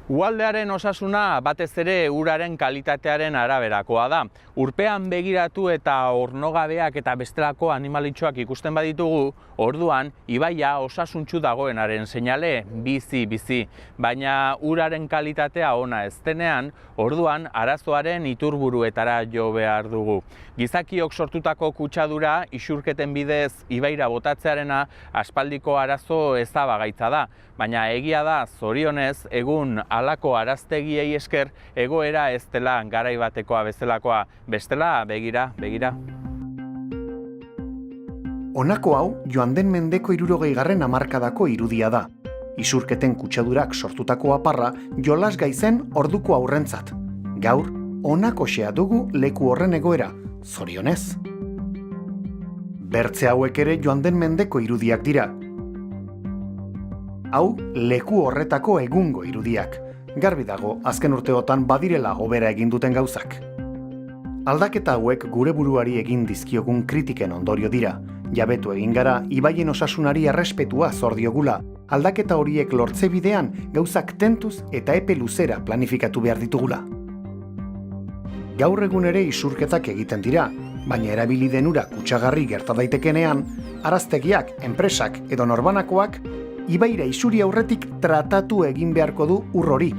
Uhaldearen osasuna batez ere uraren kalitatearen araberakoa da. Urpean begiratu eta ornogabeak eta bestelako animalitxoak ikusten baditugu, orduan ibaia osasuntsu dagoenaren seinale bizi. Baina uraren kalitatea ona ez denean, orduan arazoaren iturburuetara jo behar dugu. Gizakiok sortutako kutsadura isurketen bidez ibaira botatzearena aspaldiko arazo ezabagaitza da. Baina egia da, zorionez, egun halako araztegiei esker egoera ez dela garai batekoa bezalakoa. Bestela, begira. Honako hau joan den mendeko 60. hamarkadako irudia da. Isurketen kutsadurak sortutako aparra jolasgai zen orduko aurrentzat. Gaur, honakoxea dugu leku horren egoera, zorionez. Bertze hauek ere joan den mendeko irudiak dira. Hau, leku horretako egungo irudiak. Garbi dago, azken urteotan badirela hobera egin duten gauzak. Aldaketa hauek gure buruari egin dizkiogun kritiken ondorio dira. Jabetu egin gara, ibaien osasunari errespetua zor diogula. Aldaketa horiek lortze bidean gauzak tentuz eta epe luzera planifikatu behar ditugula. Gaur egun ere isurketak egiten dira, baina erabili den ura kutsagarri gerta daitekenean, araztegiak, enpresak edo norbanakoak ibaira isuri aurretik tratatu egin beharko du ur hori.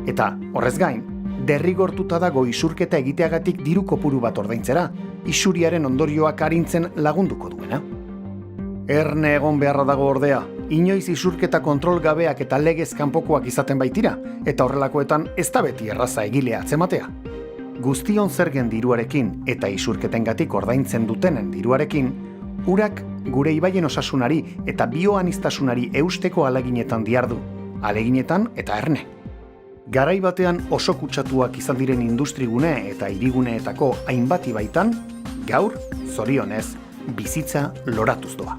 Eta, horrez gain, derrigortuta dago isurketa egiteagatik diru kopuru bat ordaintzera, isuriaren ondorioak arintzen lagunduko duena. Erne egon beharra dago ordea, inoiz isurketa kontrol gabeak eta legez kanpokoak izaten baitira, eta horrelakoetan ez da beti erraza egilea atzematea. Guztion zergen diruarekin eta isurketengatik ordaintzen dutenen diruarekin, urak gure ibaien osasunari eta bioanistasunari eusteko aleginetan diardu, aleginetan eta erne. Garai batean oso kutsatuak izan diren industrigune eta hiriguneetako hainbat ibaitan, gaur, zorionez, bizitza loratuz doa.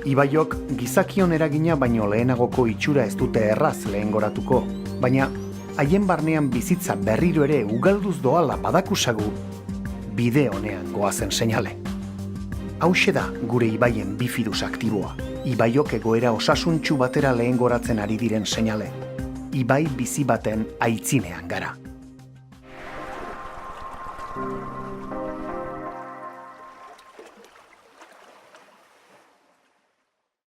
Ibaiok gizakion eragina baino lehenagoko itxura ez dute erraz lehengoratuko, baina haien barnean bizitza berriro ere ugalduz doala badakusagu, bide honean goazen seinale. Hauxe da gure ibaien bifidus aktiboa, ibaiok egoera osasuntsu batera lehengoratzen ari diren seinale. Ibai bizi baten aitzinean gara.